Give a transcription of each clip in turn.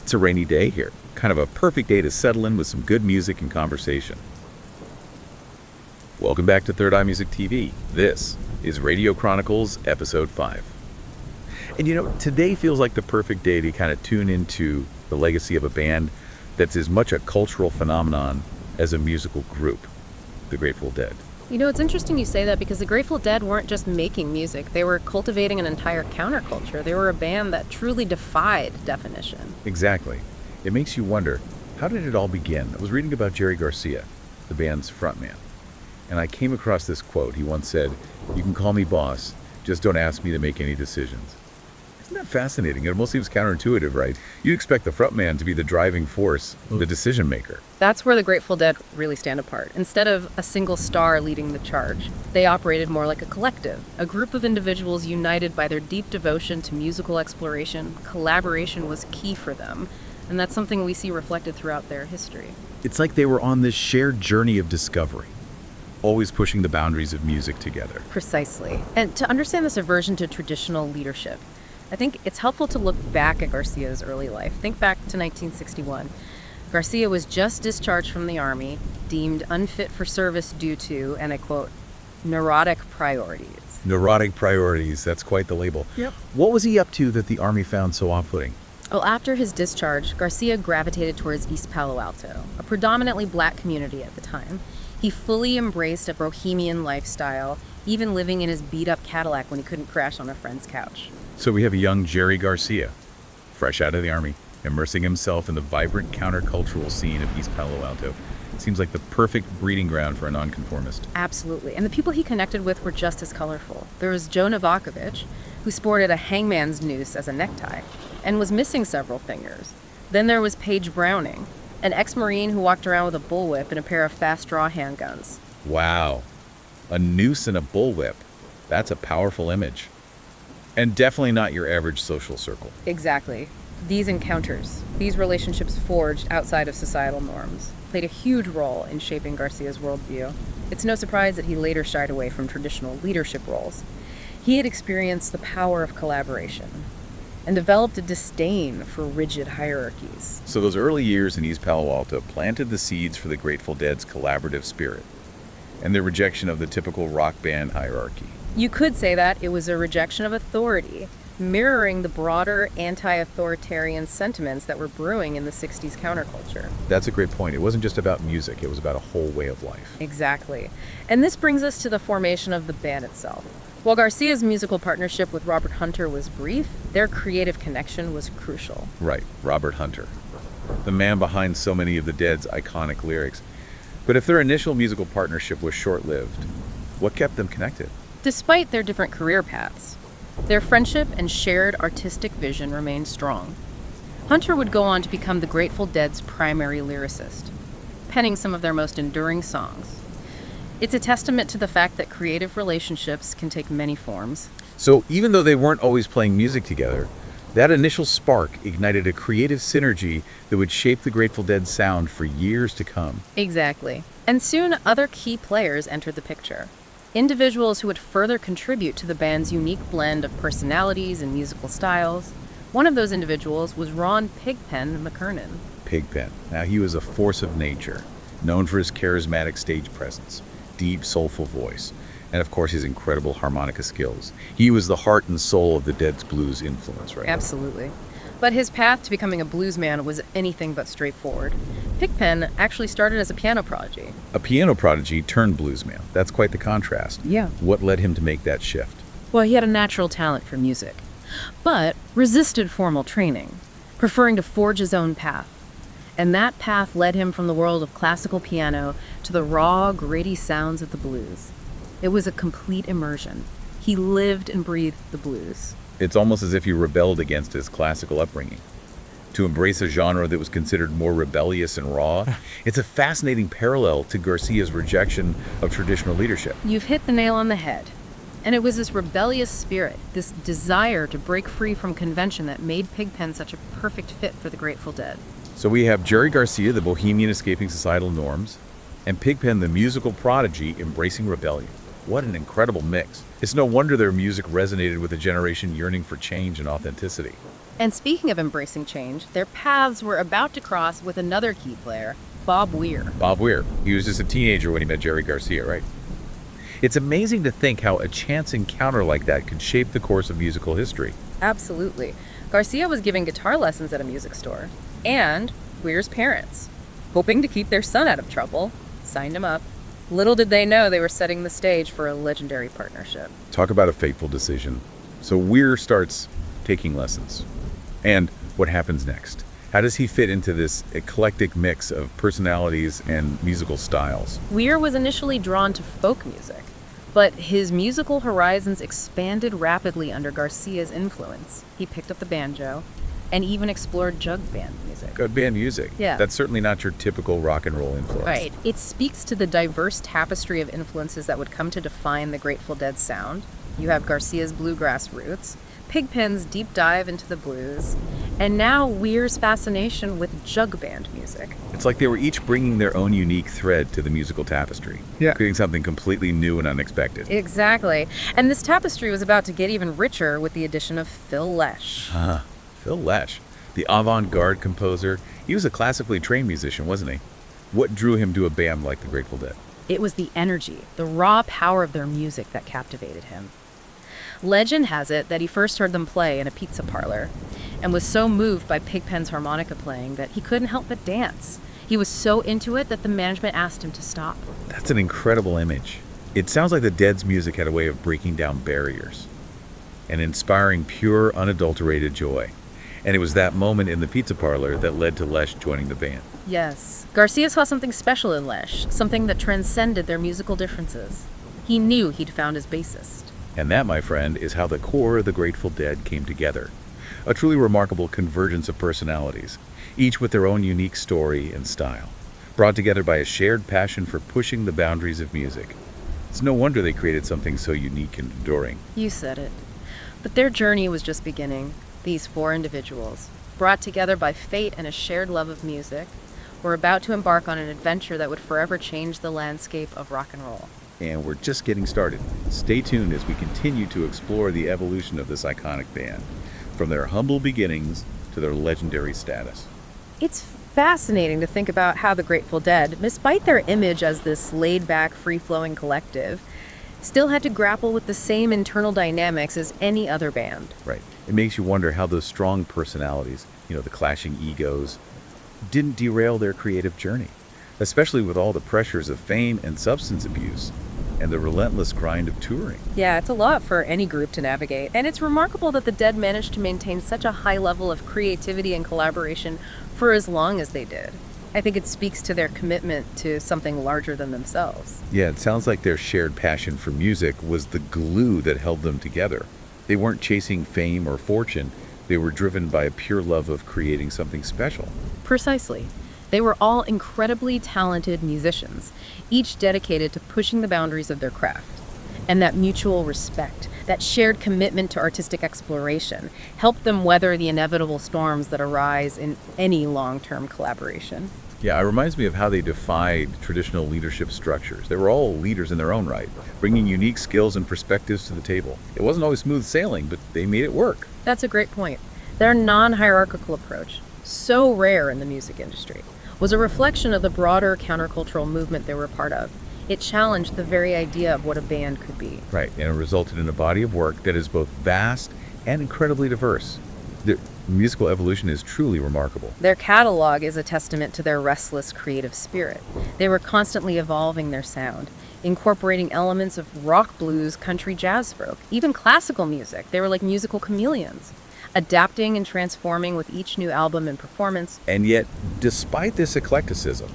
It's a rainy day here. Kind of a perfect day to settle in with some good music and conversation. Welcome back to Third Eye Music TV. This is Radio Chronicles, Episode 5. And today feels like the perfect day to kind of tune into the legacy of a band that's as much a cultural phenomenon as a musical group, the Grateful Dead. It's interesting you say that because the Grateful Dead weren't just making music. They were cultivating an entire counterculture. They were a band that truly defied definition. Exactly. It makes you wonder, how did it all begin? I was reading about Jerry Garcia, the band's frontman, and I came across this quote. He once said, "You can call me boss, just don't ask me to make any decisions." Isn't that fascinating? It almost seems counterintuitive, right? You'd expect the frontman to be the driving force, the decision maker. That's where the Grateful Dead really stand apart. Instead of a single star leading the charge, they operated more like a collective, a group of individuals united by their deep devotion to musical exploration. Collaboration was key for them, and that's something we see reflected throughout their history. It's like they were on this shared journey of discovery, always pushing the boundaries of music together. Precisely. And to understand this aversion to traditional leadership, I think it's helpful to look back at Garcia's early life. Think back to 1961. Garcia was just discharged from the Army, deemed unfit for service due to, and I quote, neurotic priorities. Neurotic priorities, that's quite the label. Yep. What was he up to that the Army found so off-putting? Well, after his discharge, Garcia gravitated towards East Palo Alto, a predominantly black community at the time. He fully embraced a bohemian lifestyle, even living in his beat-up Cadillac when he couldn't crash on a friend's couch. So we have a young Jerry Garcia, fresh out of the Army, immersing himself in the vibrant countercultural scene of East Palo Alto. Seems like the perfect breeding ground for a nonconformist. Absolutely. And the people he connected with were just as colorful. There was Joe Novakovich, who sported a hangman's noose as a necktie and was missing several fingers. Then there was Paige Browning, an ex-Marine who walked around with a bullwhip and a pair of fast-draw handguns. Wow. A noose and a bullwhip. That's a powerful image. And definitely not your average social circle. Exactly. These encounters, these relationships forged outside of societal norms, played a huge role in shaping Garcia's worldview. It's no surprise that he later shied away from traditional leadership roles. He had experienced the power of collaboration and developed a disdain for rigid hierarchies. So those early years in East Palo Alto planted the seeds for the Grateful Dead's collaborative spirit and their rejection of the typical rock band hierarchy. You could say that it was a rejection of authority, mirroring the broader anti-authoritarian sentiments that were brewing in the 60s counterculture. That's a great point. It wasn't just about music, it was about a whole way of life. Exactly. And this brings us to the formation of the band itself. While Garcia's musical partnership with Robert Hunter was brief, their creative connection was crucial. Right, Robert Hunter, the man behind so many of the Dead's iconic lyrics. But if their initial musical partnership was short-lived, what kept them connected? Despite their different career paths, their friendship and shared artistic vision remained strong. Hunter would go on to become the Grateful Dead's primary lyricist, penning some of their most enduring songs. It's a testament to the fact that creative relationships can take many forms. So even though they weren't always playing music together, that initial spark ignited a creative synergy that would shape the Grateful Dead sound for years to come. Exactly. And soon other key players entered the picture. Individuals who would further contribute to the band's unique blend of personalities and musical styles. One of those individuals was Ron Pigpen McKernan. Pigpen. Now, he was a force of nature, known for his charismatic stage presence, deep, soulful voice, and of course his incredible harmonica skills. He was the heart and soul of the Dead's blues influence, right? Absolutely. But his path to becoming a bluesman was anything but straightforward. Pigpen actually started as a piano prodigy. A piano prodigy turned bluesman. That's quite the contrast. Yeah. What led him to make that shift? Well, he had a natural talent for music, but resisted formal training, preferring to forge his own path. And that path led him from the world of classical piano to the raw, gritty sounds of the blues. It was a complete immersion. He lived and breathed the blues. It's almost as if he rebelled against his classical upbringing. To embrace a genre that was considered more rebellious and raw, it's a fascinating parallel to Garcia's rejection of traditional leadership. You've hit the nail on the head. And it was this rebellious spirit, this desire to break free from convention that made Pigpen such a perfect fit for the Grateful Dead. So we have Jerry Garcia, the bohemian escaping societal norms, and Pigpen, the musical prodigy embracing rebellion. What an incredible mix. It's no wonder their music resonated with a generation yearning for change and authenticity. And speaking of embracing change, their paths were about to cross with another key player, Bob Weir. Bob Weir. He was just a teenager when he met Jerry Garcia, right? It's amazing to think how a chance encounter like that could shape the course of musical history. Absolutely. Garcia was giving guitar lessons at a music store. And Weir's parents, hoping to keep their son out of trouble, signed him up. Little did they know they were setting the stage for a legendary partnership. Talk about a fateful decision. So Weir starts taking lessons. And what happens next? How does he fit into this eclectic mix of personalities and musical styles? Weir was initially drawn to folk music, but his musical horizons expanded rapidly under Garcia's influence. He picked up the banjo and even explored jug band music. Good band music. Yeah. That's certainly not your typical rock and roll influence. Right. It speaks to the diverse tapestry of influences that would come to define the Grateful Dead sound. You have Garcia's bluegrass roots, Pigpen's deep dive into the blues, and now Weir's fascination with jug band music. It's like they were each bringing their own unique thread to the musical tapestry. Yeah. Creating something completely new and unexpected. Exactly. And this tapestry was about to get even richer with the addition of Phil Lesh. Phil Lesh, the avant-garde composer. He was a classically trained musician, wasn't he? What drew him to a band like the Grateful Dead? It was the energy, the raw power of their music that captivated him. Legend has it that he first heard them play in a pizza parlor and was so moved by Pigpen's harmonica playing that he couldn't help but dance. He was so into it that the management asked him to stop. That's an incredible image. It sounds like the Dead's music had a way of breaking down barriers and inspiring pure, unadulterated joy. And it was that moment in the pizza parlor that led to Lesh joining the band. Yes, Garcia saw something special in Lesh, something that transcended their musical differences. He knew he'd found his bassist. And that, my friend, is how the core of the Grateful Dead came together. A truly remarkable convergence of personalities, each with their own unique story and style, brought together by a shared passion for pushing the boundaries of music. It's no wonder they created something so unique and enduring. You said it. But their journey was just beginning. These four individuals, brought together by fate and a shared love of music, were about to embark on an adventure that would forever change the landscape of rock and roll. And we're just getting started. Stay tuned as we continue to explore the evolution of this iconic band, from their humble beginnings to their legendary status. It's fascinating to think about how the Grateful Dead, despite their image as this laid-back, free-flowing collective, still had to grapple with the same internal dynamics as any other band. Right. It makes you wonder how those strong personalities, the clashing egos, didn't derail their creative journey, especially with all the pressures of fame and substance abuse and the relentless grind of touring. Yeah, it's a lot for any group to navigate, and it's remarkable that the Dead managed to maintain such a high level of creativity and collaboration for as long as they did. I think it speaks to their commitment to something larger than themselves. Yeah, it sounds like their shared passion for music was the glue that held them together. They weren't chasing fame or fortune. They were driven by a pure love of creating something special. Precisely. They were all incredibly talented musicians, each dedicated to pushing the boundaries of their craft. And that mutual respect, that shared commitment to artistic exploration, helped them weather the inevitable storms that arise in any long-term collaboration. Yeah, it reminds me of how they defied traditional leadership structures. They were all leaders in their own right, bringing unique skills and perspectives to the table. It wasn't always smooth sailing, but they made it work. That's a great point. Their non-hierarchical approach, so rare in the music industry, was a reflection of the broader countercultural movement they were part of. It challenged the very idea of what a band could be. Right, and it resulted in a body of work that is both vast and incredibly diverse. Their musical evolution is truly remarkable. Their catalog is a testament to their restless creative spirit. They were constantly evolving their sound, incorporating elements of rock, blues, country, jazz, folk, even classical music. They were like musical chameleons, adapting and transforming with each new album and performance. And yet, despite this eclecticism,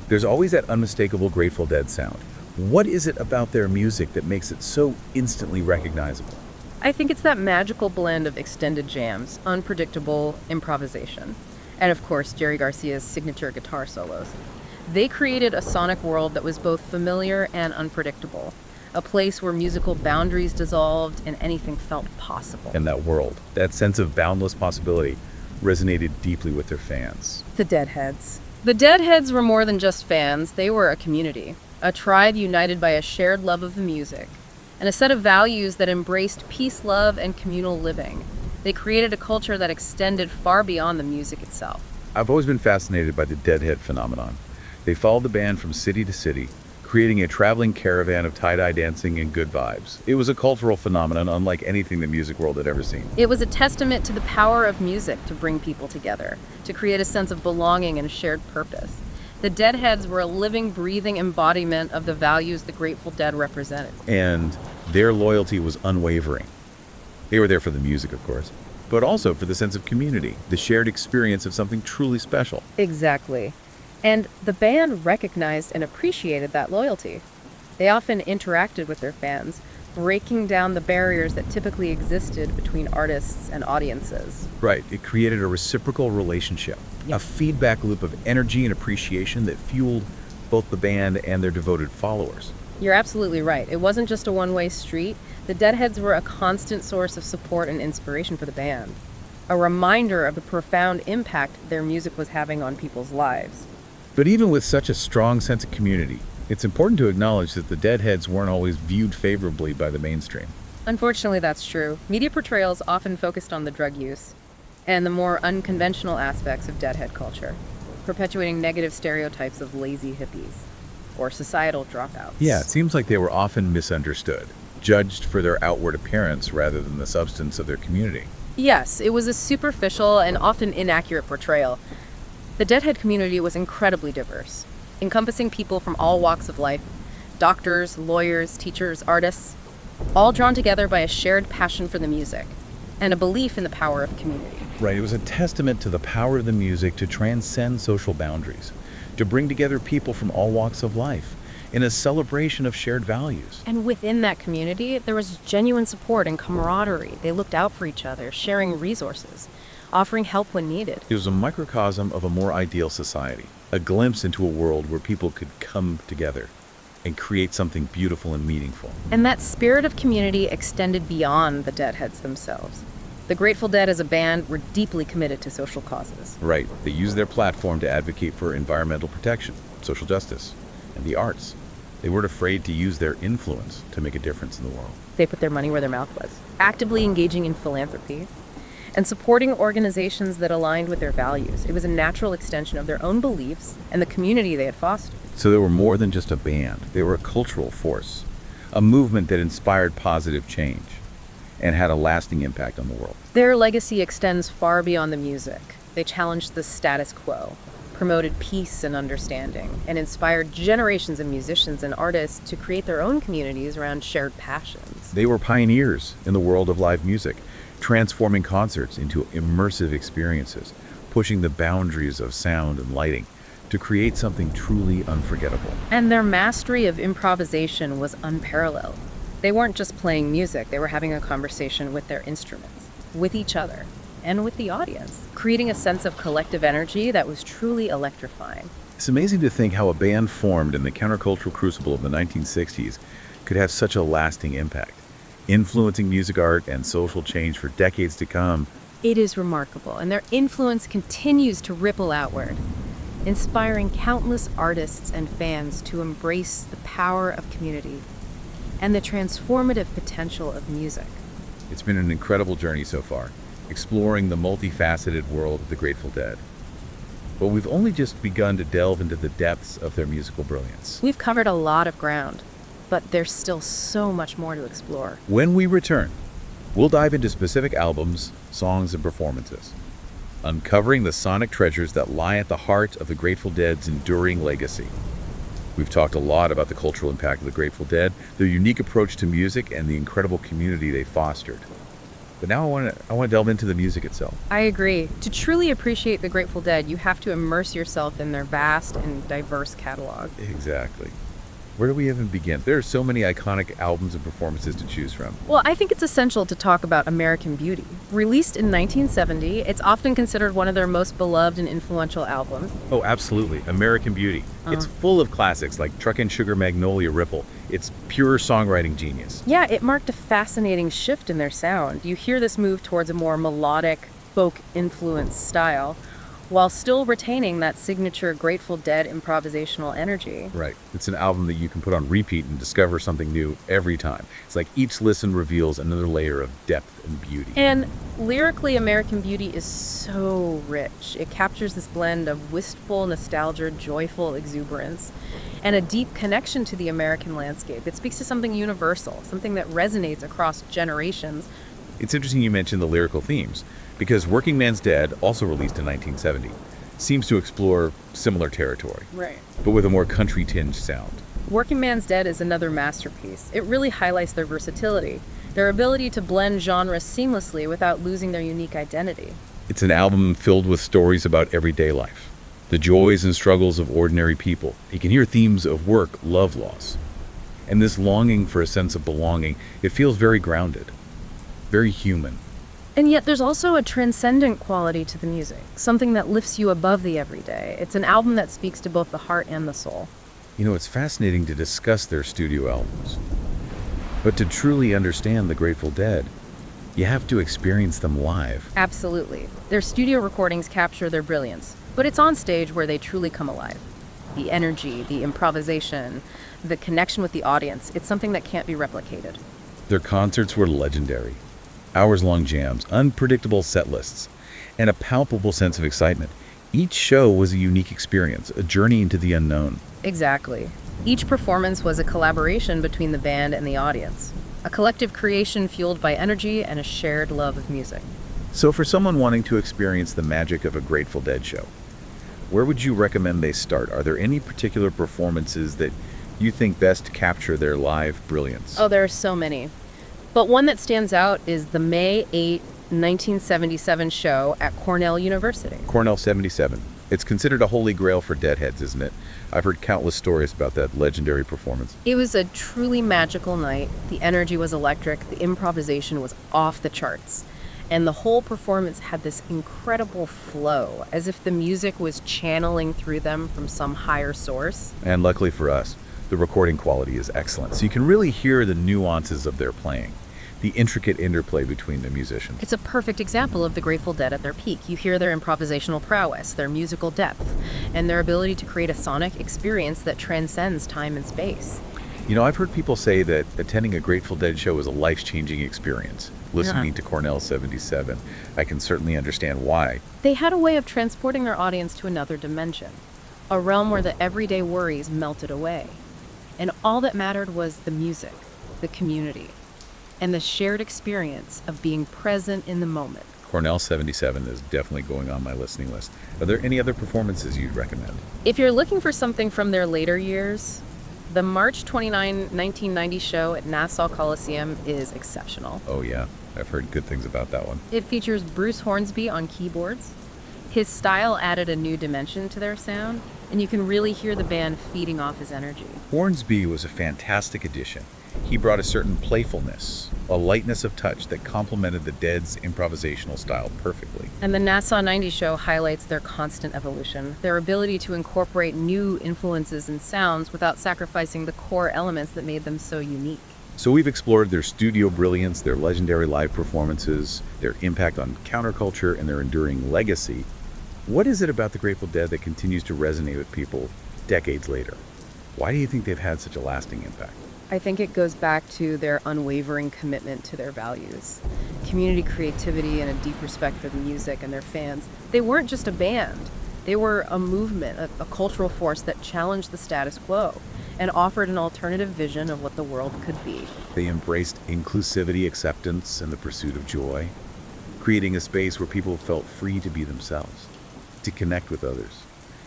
there's always that unmistakable Grateful Dead sound. What is it about their music that makes it so instantly recognizable? I think it's that magical blend of extended jams, unpredictable improvisation, and of course, Jerry Garcia's signature guitar solos. They created a sonic world that was both familiar and unpredictable, a place where musical boundaries dissolved and anything felt possible. And that world, that sense of boundless possibility, resonated deeply with their fans. The Deadheads. The Deadheads were more than just fans. They were a community, a tribe united by a shared love of the music, and a set of values that embraced peace, love, and communal living. They created a culture that extended far beyond the music itself. I've always been fascinated by the Deadhead phenomenon. They followed the band from city to city, creating a traveling caravan of tie-dye dancing and good vibes. It was a cultural phenomenon unlike anything the music world had ever seen. It was a testament to the power of music to bring people together, to create a sense of belonging and shared purpose. The Deadheads were a living, breathing embodiment of the values the Grateful Dead represented. And their loyalty was unwavering. They were there for the music, of course, but also for the sense of community, the shared experience of something truly special. Exactly. And the band recognized and appreciated that loyalty. They often interacted with their fans, breaking down the barriers that typically existed between artists and audiences. Right, it created a reciprocal relationship, a feedback loop of energy and appreciation that fueled both the band and their devoted followers. You're absolutely right. It wasn't just a one-way street. The Deadheads were a constant source of support and inspiration for the band, a reminder of the profound impact their music was having on people's lives. But even with such a strong sense of community, it's important to acknowledge that the Deadheads weren't always viewed favorably by the mainstream. Unfortunately, that's true. Media portrayals often focused on the drug use and the more unconventional aspects of Deadhead culture, perpetuating negative stereotypes of lazy hippies or societal dropouts. Yeah, it seems like they were often misunderstood, judged for their outward appearance rather than the substance of their community. Yes, it was a superficial and often inaccurate portrayal. The Deadhead community was incredibly diverse, encompassing people from all walks of life, doctors, lawyers, teachers, artists, all drawn together by a shared passion for the music and a belief in the power of community. Right, it was a testament to the power of the music to transcend social boundaries, to bring together people from all walks of life in a celebration of shared values. And within that community, there was genuine support and camaraderie. They looked out for each other, sharing resources, offering help when needed. It was a microcosm of a more ideal society, a glimpse into a world where people could come together and create something beautiful and meaningful. And that spirit of community extended beyond the Deadheads themselves. The Grateful Dead as a band were deeply committed to social causes. Right, they used their platform to advocate for environmental protection, social justice, and the arts. They weren't afraid to use their influence to make a difference in the world. They put their money where their mouth was, actively engaging in philanthropy and supporting organizations that aligned with their values. It was a natural extension of their own beliefs and the community they had fostered. So they were more than just a band. They were a cultural force, a movement that inspired positive change and had a lasting impact on the world. Their legacy extends far beyond the music. They challenged the status quo, promoted peace and understanding, and inspired generations of musicians and artists to create their own communities around shared passions. They were pioneers in the world of live music, transforming concerts into immersive experiences, pushing the boundaries of sound and lighting to create something truly unforgettable. And their mastery of improvisation was unparalleled. They weren't just playing music, they were having a conversation with their instruments, with each other, and with the audience, creating a sense of collective energy that was truly electrifying. It's amazing to think how a band formed in the countercultural crucible of the 1960s could have such a lasting impact, influencing music art and social change for decades to come. It is remarkable, and their influence continues to ripple outward, inspiring countless artists and fans to embrace the power of community and the transformative potential of music. It's been an incredible journey so far, exploring the multifaceted world of the Grateful Dead. But we've only just begun to delve into the depths of their musical brilliance. We've covered a lot of ground, but there's still so much more to explore. When we return, we'll dive into specific albums, songs, and performances, uncovering the sonic treasures that lie at the heart of the Grateful Dead's enduring legacy. We've talked a lot about the cultural impact of the Grateful Dead, their unique approach to music, and the incredible community they fostered. But now I want to delve into the music itself. I agree. To truly appreciate the Grateful Dead, you have to immerse yourself in their vast and diverse catalog. Exactly. Where do we even begin? There are so many iconic albums and performances to choose from. Well, I think it's essential to talk about American Beauty. Released in 1970, it's often considered one of their most beloved and influential albums. Oh, absolutely. American Beauty. It's full of classics like Truckin' Sugar Magnolia Ripple. It's pure songwriting genius. Yeah, it marked a fascinating shift in their sound. You hear this move towards a more melodic, folk-influenced style, while still retaining that signature Grateful Dead improvisational energy. Right. It's an album that you can put on repeat and discover something new every time. It's like each listen reveals another layer of depth and beauty. And lyrically, American Beauty is so rich. It captures this blend of wistful nostalgia, joyful exuberance, and a deep connection to the American landscape. It speaks to something universal, something that resonates across generations. It's interesting you mentioned the lyrical themes, because Working Man's Dead, also released in 1970, seems to explore similar territory, Right. but with a more country-tinged sound. Working Man's Dead is another masterpiece. It really highlights their versatility, their ability to blend genres seamlessly without losing their unique identity. It's an album filled with stories about everyday life, the joys and struggles of ordinary people. You can hear themes of work, love, loss. And this longing for a sense of belonging, it feels very grounded, very human. And yet there's also a transcendent quality to the music, something that lifts you above the everyday. It's an album that speaks to both the heart and the soul. You know, it's fascinating to discuss their studio albums. But to truly understand the Grateful Dead, you have to experience them live. Absolutely. Their studio recordings capture their brilliance, but it's on stage where they truly come alive. The energy, the improvisation, the connection with the audience, it's something that can't be replicated. Their concerts were legendary. Hours-long jams, unpredictable set lists, and a palpable sense of excitement. Each show was a unique experience, a journey into the unknown. Exactly. Each performance was a collaboration between the band and the audience, a collective creation fueled by energy and a shared love of music. So for someone wanting to experience the magic of a Grateful Dead show, where would you recommend they start? Are there any particular performances that you think best capture their live brilliance? Oh, there are so many. But one that stands out is the May 8, 1977 show at Cornell University. Cornell 77. It's considered a holy grail for Deadheads, isn't it? I've heard countless stories about that legendary performance. It was a truly magical night. The energy was electric, the improvisation was off the charts, and the whole performance had this incredible flow, as if the music was channeling through them from some higher source. And luckily for us, the recording quality is excellent, so you can really hear the nuances of their playing, the intricate interplay between the musicians. It's a perfect example of the Grateful Dead at their peak. You hear their improvisational prowess, their musical depth, and their ability to create a sonic experience that transcends time and space. You know, I've heard people say that attending a Grateful Dead show is a life-changing experience. Listening to Cornell 77, I can certainly understand why. They had a way of transporting their audience to another dimension, a realm where the everyday worries melted away. And all that mattered was the music, the community, and the shared experience of being present in the moment. Cornell 77 is definitely going on my listening list. Are there any other performances you'd recommend? If you're looking for something from their later years, the March 29, 1990 show at Nassau Coliseum is exceptional. Oh yeah, I've heard good things about that one. It features Bruce Hornsby on keyboards. His style added a new dimension to their sound, and you can really hear the band feeding off his energy. Hornsby was a fantastic addition. He brought a certain playfulness, a lightness of touch that complemented the Dead's improvisational style perfectly. And the Nassau 90 show highlights their constant evolution, their ability to incorporate new influences and sounds without sacrificing the core elements that made them so unique. So we've explored their studio brilliance, their legendary live performances, their impact on counterculture, and their enduring legacy. What is it about the Grateful Dead that continues to resonate with people decades later? Why do you think they've had such a lasting impact? I think it goes back to their unwavering commitment to their values, community creativity, and a deep respect for the music and their fans. They weren't just a band. They were a movement, a cultural force that challenged the status quo and offered an alternative vision of what the world could be. They embraced inclusivity, acceptance, and the pursuit of joy, creating a space where people felt free to be themselves, to connect with others,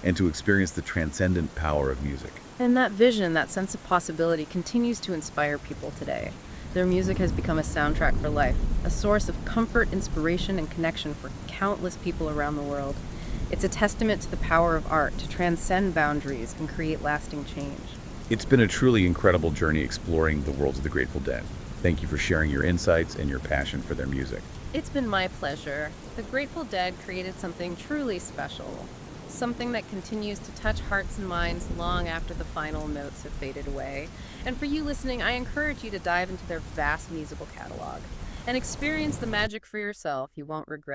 and to experience the transcendent power of music. And that vision, that sense of possibility, continues to inspire people today. Their music has become a soundtrack for life, a source of comfort, inspiration, and connection for countless people around the world. It's a testament to the power of art to transcend boundaries and create lasting change. It's been a truly incredible journey exploring the worlds of the Grateful Dead. Thank you for sharing your insights and your passion for their music. It's been my pleasure. The Grateful Dead created something truly special. Something that continues to touch hearts and minds long after the final notes have faded away. And for you listening, I encourage you to dive into their vast musical catalog and experience the magic for yourself. You won't regret.